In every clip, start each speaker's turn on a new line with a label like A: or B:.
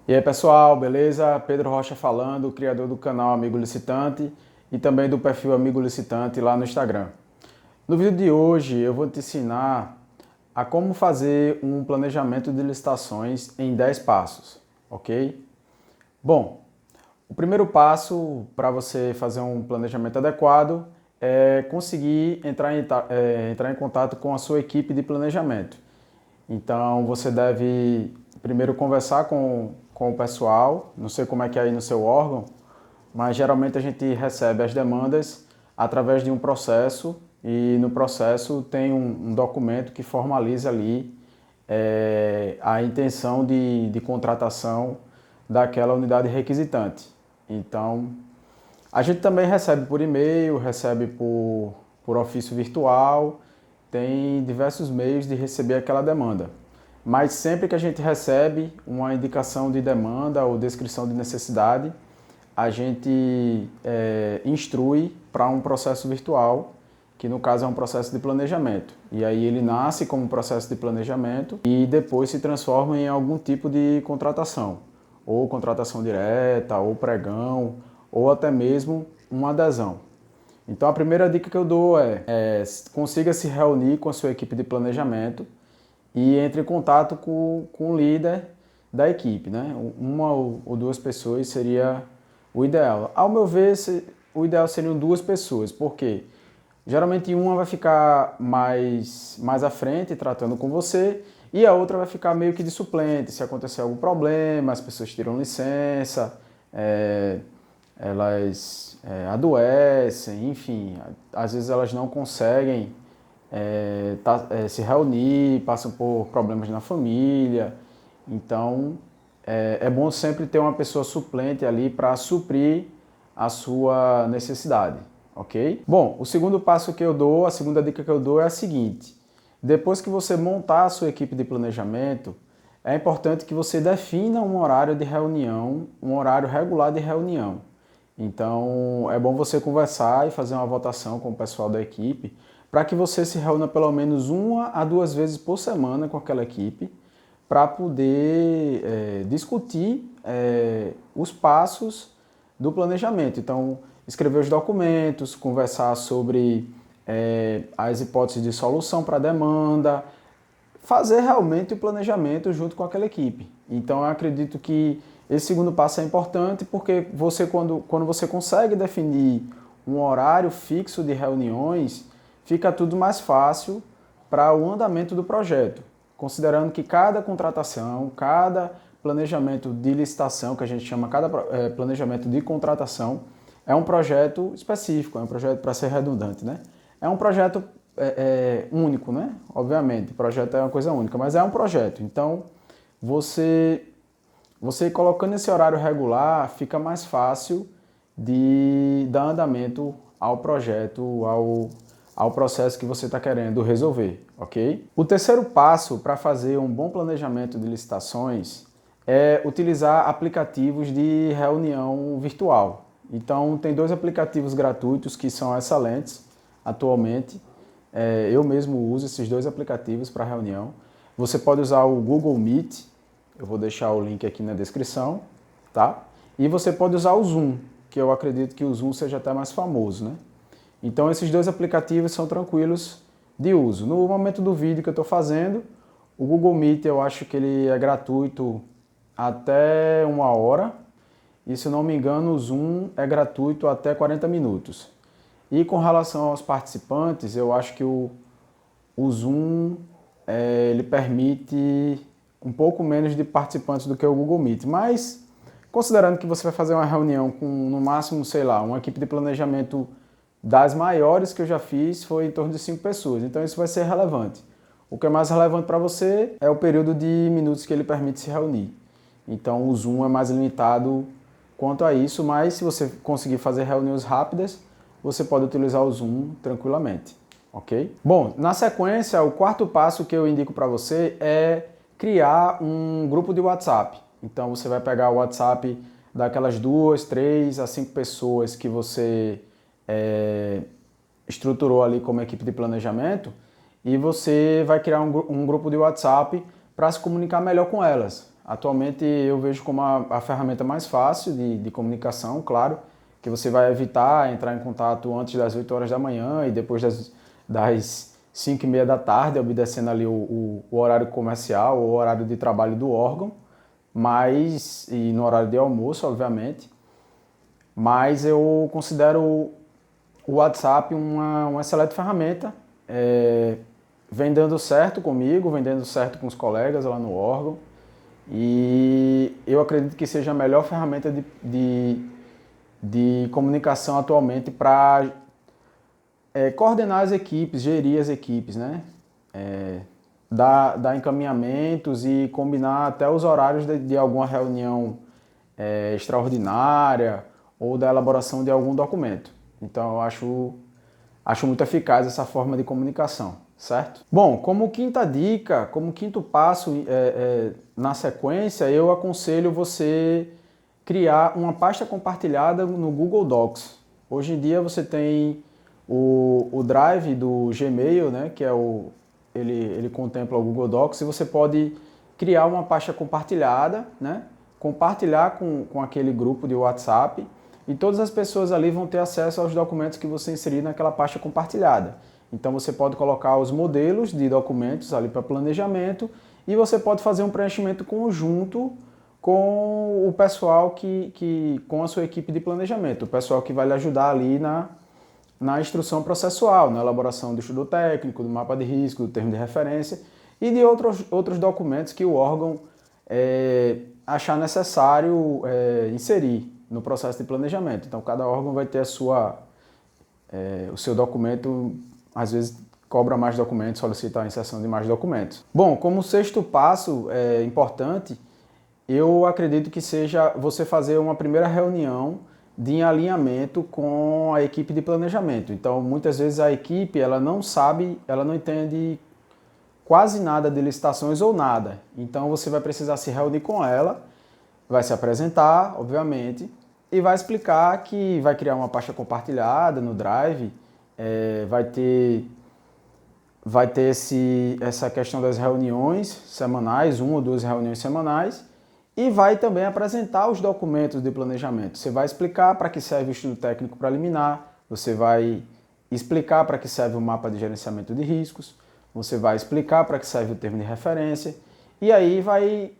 A: E aí pessoal, beleza? Pedro Rocha falando, criador do canal Amigo Licitante e também do perfil Amigo Licitante lá no Instagram. No vídeo de hoje eu vou te ensinar a como fazer um planejamento de licitações em 10 passos, ok? Bom, o primeiro passo para você fazer um planejamento adequado é conseguir entrar em contato com a sua equipe de planejamento. Então você deve primeiro conversar com o pessoal, não sei como é que é aí no seu órgão, mas geralmente a gente recebe as demandas através de um processo e no processo tem um documento que formaliza ali a intenção de contratação daquela unidade requisitante. Então, a gente também recebe por e-mail, recebe por ofício virtual, tem diversos meios de receber aquela demanda. Mas sempre que a gente recebe uma indicação de demanda ou descrição de necessidade, a gente instrui para um processo virtual, que no caso é um processo de planejamento. E aí ele nasce como um processo de planejamento e depois se transforma em algum tipo de contratação, ou contratação direta, ou pregão, ou até mesmo uma adesão. Então a primeira dica que eu dou consiga se reunir com a sua equipe de planejamento e entre em contato com o líder da equipe, né? Uma ou duas pessoas seria o ideal. Ao meu ver, o ideal seriam duas pessoas, porque geralmente uma vai ficar mais à frente tratando com você e a outra vai ficar meio que de suplente. Se acontecer algum problema, as pessoas tiram licença, elas adoecem, enfim, às vezes elas não conseguem se reunir, passam por problemas na família. Então é bom sempre ter uma pessoa suplente ali para suprir a sua necessidade, ok? Bom, o segundo passo que eu dou, a segunda dica que eu dou é a seguinte: depois que você montar a sua equipe de planejamento, é importante que você defina um horário de reunião, um horário regular de reunião. Então, é bom você conversar e fazer uma votação com o pessoal da equipe para que você se reúna pelo menos uma a duas vezes por semana com aquela equipe para poder discutir os passos do planejamento. Então, escrever os documentos, conversar sobre as hipóteses de solução para a demanda, fazer realmente o planejamento junto com aquela equipe. Então eu acredito que esse segundo passo é importante porque quando você consegue definir um horário fixo de reuniões, fica tudo mais fácil para o andamento do projeto, considerando que cada contratação, cada planejamento de licitação, que a gente chama cada planejamento de contratação, é um projeto específico, é um projeto, para ser redundante, né? É um projeto único, né? Obviamente, projeto é uma coisa única, mas é um projeto. Então, você colocando esse horário regular, fica mais fácil de dar andamento ao projeto, ao processo que você está querendo resolver, ok? O terceiro passo para fazer um bom planejamento de licitações é utilizar aplicativos de reunião virtual. Então, tem dois aplicativos gratuitos que são excelentes atualmente. Eu mesmo uso esses dois aplicativos para reunião. Você pode usar o Google Meet, eu vou deixar o link aqui na descrição, tá? E você pode usar o Zoom, que eu acredito que o Zoom seja até mais famoso, né? Então esses dois aplicativos são tranquilos de uso. No momento do vídeo que eu estou fazendo, o Google Meet eu acho que ele é gratuito até 1 hora, e se não me engano o Zoom é gratuito até 40 minutos. E com relação aos participantes, eu acho que o Zoom ele permite um pouco menos de participantes do que o Google Meet, mas considerando que você vai fazer uma reunião com no máximo, sei lá, uma equipe de planejamento das maiores que eu já fiz foi em torno de 5 pessoas, então isso vai ser relevante. O que é mais relevante para você é o período de minutos que ele permite se reunir. Então o Zoom é mais limitado quanto a isso, mas se você conseguir fazer reuniões rápidas, você pode utilizar o Zoom tranquilamente, ok? Bom, na sequência, o quarto passo que eu indico para você é criar um grupo de WhatsApp. Então você vai pegar o WhatsApp daquelas 2, 3 a 5 pessoas que você estruturou ali como equipe de planejamento e você vai criar um grupo de WhatsApp para se comunicar melhor com elas. Atualmente eu vejo como a ferramenta mais fácil de comunicação, claro, que você vai evitar entrar em contato antes das 8 horas da manhã e depois das 5h30 da tarde, obedecendo ali o horário comercial, o horário de trabalho do órgão, e no horário de almoço, obviamente. Mas eu considero o WhatsApp uma excelente ferramenta, vem dando certo comigo, vem dando certo com os colegas lá no órgão, e eu acredito que seja a melhor ferramenta de comunicação atualmente para coordenar as equipes, gerir as equipes, né? Dar encaminhamentos e combinar até os horários de alguma reunião extraordinária ou da elaboração de algum documento. Então eu acho muito eficaz essa forma de comunicação, certo? Bom, como quinta dica, como quinto passo na sequência, eu aconselho você criar uma pasta compartilhada no Google Docs. Hoje em dia você tem o Drive do Gmail, né, que ele contempla o Google Docs, e você pode criar uma pasta compartilhada, né, compartilhar com aquele grupo de WhatsApp, e todas as pessoas ali vão ter acesso aos documentos que você inserir naquela pasta compartilhada. Então você pode colocar os modelos de documentos ali para planejamento, e você pode fazer um preenchimento conjunto com o pessoal com a sua equipe de planejamento, o pessoal que vai lhe ajudar ali na instrução processual, na elaboração do estudo técnico, do mapa de risco, do termo de referência e de outros documentos que o órgão achar necessário inserir no processo de planejamento. Então, cada órgão vai ter o seu documento, às vezes cobra mais documentos, solicita a inserção de mais documentos. Bom, como sexto passo importante, eu acredito que seja você fazer uma primeira reunião de alinhamento com a equipe de planejamento. Então, muitas vezes a equipe ela não sabe, ela não entende quase nada de licitações ou nada. Então, você vai precisar se reunir com ela, vai se apresentar, obviamente, e vai explicar que vai criar uma pasta compartilhada no Drive, vai ter essa questão das reuniões semanais, 1 ou 2 reuniões semanais, e vai também apresentar os documentos de planejamento. Você vai explicar para que serve o estudo técnico preliminar, você vai explicar para que serve o mapa de gerenciamento de riscos, você vai explicar para que serve o termo de referência, e aí vai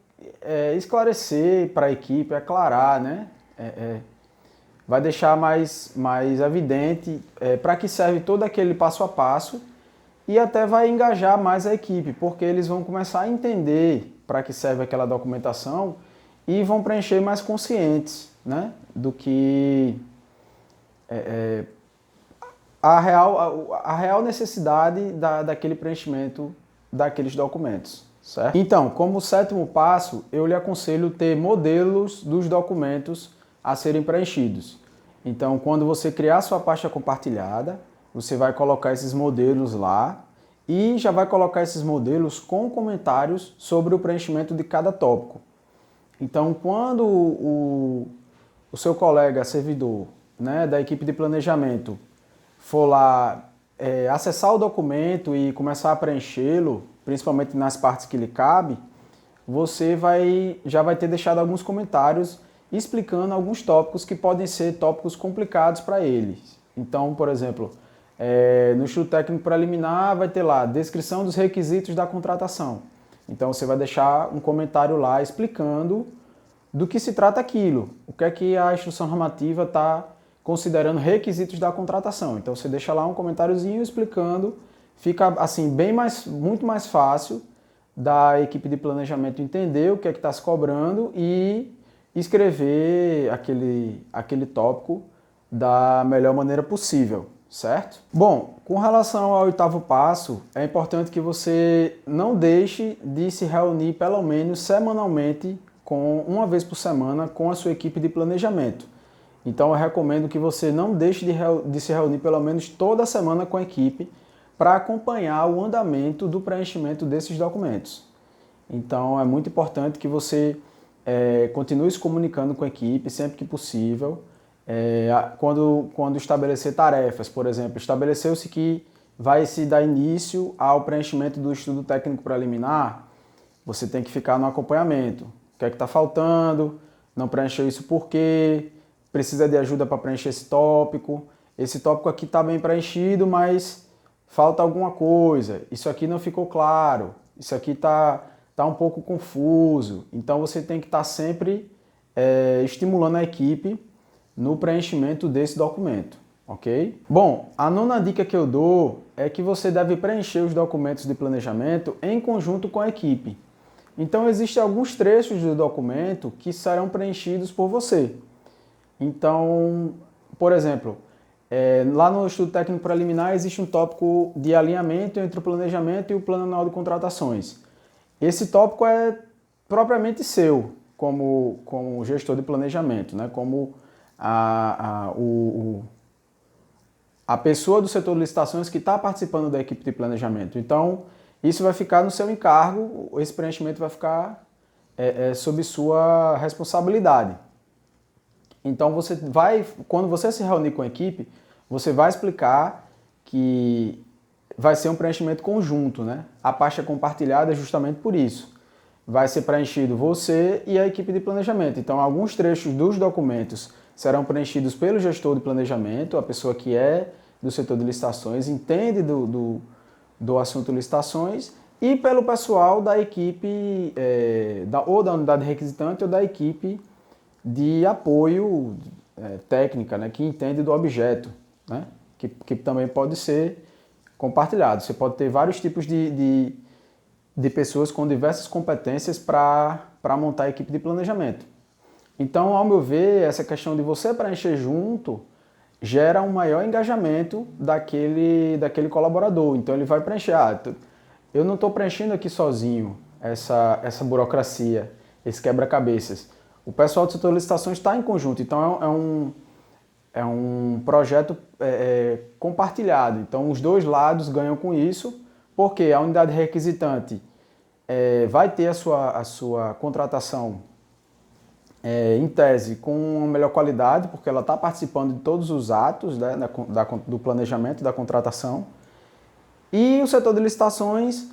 A: esclarecer para a equipe, aclarar, né? Vai deixar mais evidente para que serve todo aquele passo a passo, e até vai engajar mais a equipe, porque eles vão começar a entender para que serve aquela documentação e vão preencher mais conscientes, né, do que a real necessidade daquele preenchimento daqueles documentos, certo? Então, como sétimo passo, eu lhe aconselho ter modelos dos documentos a serem preenchidos. Então, quando você criar sua pasta compartilhada, você vai colocar esses modelos lá e já vai colocar esses modelos com comentários sobre o preenchimento de cada tópico. Então, quando o seu colega servidor, né, da equipe de planejamento for lá acessar o documento e começar a preenchê-lo, principalmente nas partes que lhe cabe, você já vai ter deixado alguns comentários explicando alguns tópicos que podem ser tópicos complicados para eles. Então, por exemplo, no estudo técnico preliminar vai ter lá descrição dos requisitos da contratação. Então você vai deixar um comentário lá explicando do que se trata aquilo, o que é que a instrução normativa está considerando requisitos da contratação. Então você deixa lá um comentáriozinho explicando, fica assim muito mais fácil da equipe de planejamento entender o que é que está se cobrando e escrever aquele tópico da melhor maneira possível, certo? Bom, com relação ao oitavo passo, é importante que você não deixe de se reunir pelo menos semanalmente, uma vez por semana, com a sua equipe de planejamento. Então eu recomendo que você não deixe de se reunir pelo menos toda semana com a equipe para acompanhar o andamento do preenchimento desses documentos. Então é muito importante que você continue se comunicando com a equipe sempre que possível. Quando estabelecer tarefas, por exemplo, estabeleceu-se que vai se dar início ao preenchimento do estudo técnico preliminar, você tem que ficar no acompanhamento. O que é que está faltando, não preencheu isso por quê, precisa de ajuda para preencher esse tópico aqui está bem preenchido, mas falta alguma coisa, isso aqui não ficou claro, isso aqui tá um pouco confuso. Então você tem que estar sempre estimulando a equipe no preenchimento desse documento, ok? Bom, a nona dica que eu dou é que você deve preencher os documentos de planejamento em conjunto com a equipe. Então existem alguns trechos do documento que serão preenchidos por você. Então, por exemplo, lá no estudo técnico preliminar existe um tópico de alinhamento entre o planejamento e o plano anual de contratações. Esse tópico é propriamente seu, como gestor de planejamento, né? Como a pessoa do setor de licitações que está participando da equipe de planejamento. Então, isso vai ficar no seu encargo, esse preenchimento vai ficar sob sua responsabilidade. Então, quando você se reunir com a equipe, você vai explicar que vai ser um preenchimento conjunto, né? A pasta compartilhada é justamente por isso. Vai ser preenchido você e a equipe de planejamento. Então, alguns trechos dos documentos serão preenchidos pelo gestor de planejamento, a pessoa que é do setor de licitações, entende do assunto licitações, e pelo pessoal da equipe, ou da unidade requisitante ou da equipe de apoio técnica, né, que entende do objeto, né, que também pode ser compartilhado. Você pode ter vários tipos de pessoas com diversas competências para montar a equipe de planejamento. Então, ao meu ver, essa questão de você preencher junto gera um maior engajamento daquele colaborador. Então, ele vai preencher. Eu não estou preenchendo aqui sozinho essa burocracia, esse quebra-cabeças. O pessoal do setor de licitações está em conjunto, então é um projeto compartilhado. Então, os dois lados ganham com isso, porque a unidade requisitante vai ter a sua contratação em tese com uma melhor qualidade, porque ela está participando de todos os atos, né, do planejamento da contratação. E o setor de licitações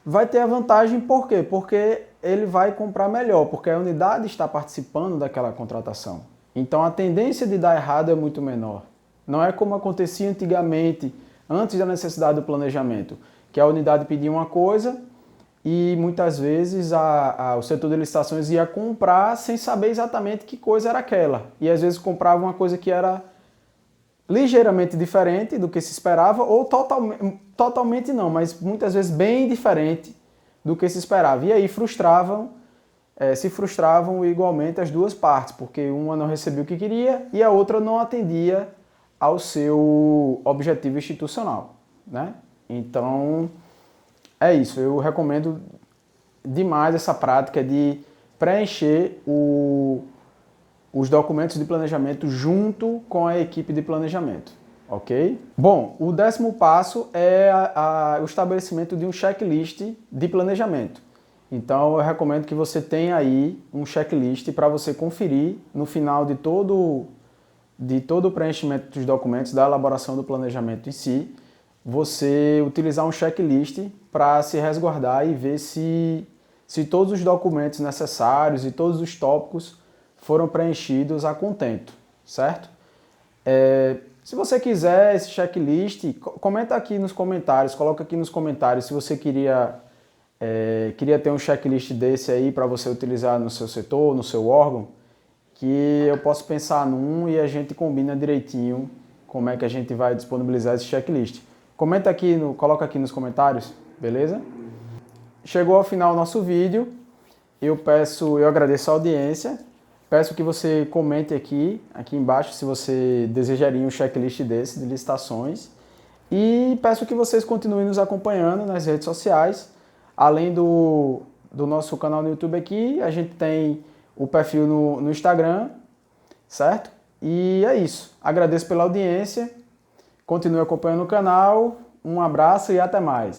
A: vai ter a vantagem, por quê? Porque ele vai comprar melhor, porque a unidade está participando daquela contratação. Então a tendência de dar errado é muito menor. Não é como acontecia antigamente, antes da necessidade do planejamento, que a unidade pedia uma coisa e muitas vezes o setor de licitações ia comprar sem saber exatamente que coisa era aquela. E às vezes comprava uma coisa que era ligeiramente diferente do que se esperava, ou totalmente não, mas muitas vezes bem diferente do que se esperava. E aí se frustravam igualmente as duas partes, porque uma não recebia o que queria e a outra não atendia ao seu objetivo institucional, né? Então, é isso. Eu recomendo demais essa prática de preencher os documentos de planejamento junto com a equipe de planejamento, ok? Bom, o 10º passo é o estabelecimento de um checklist de planejamento. Então, eu recomendo que você tenha aí um checklist para você conferir no final de todo o preenchimento dos documentos, da elaboração do planejamento em si, você utilizar um checklist para se resguardar e ver se todos os documentos necessários e todos os tópicos foram preenchidos a contento, certo? Se você quiser esse checklist, comenta aqui nos comentários, coloca aqui nos comentários se você queria ter um checklist desse aí para você utilizar no seu setor, no seu órgão, que eu posso pensar num e a gente combina direitinho como é que a gente vai disponibilizar esse checklist. Comenta aqui, coloca aqui nos comentários, beleza? Chegou ao final do nosso vídeo, eu agradeço a audiência, peço que você comente aqui embaixo se você desejaria um checklist desse de licitações e peço que vocês continuem nos acompanhando nas redes sociais. Além do nosso canal no YouTube aqui, a gente tem o perfil no Instagram, certo? E é isso. Agradeço pela audiência, continue acompanhando o canal, um abraço e até mais.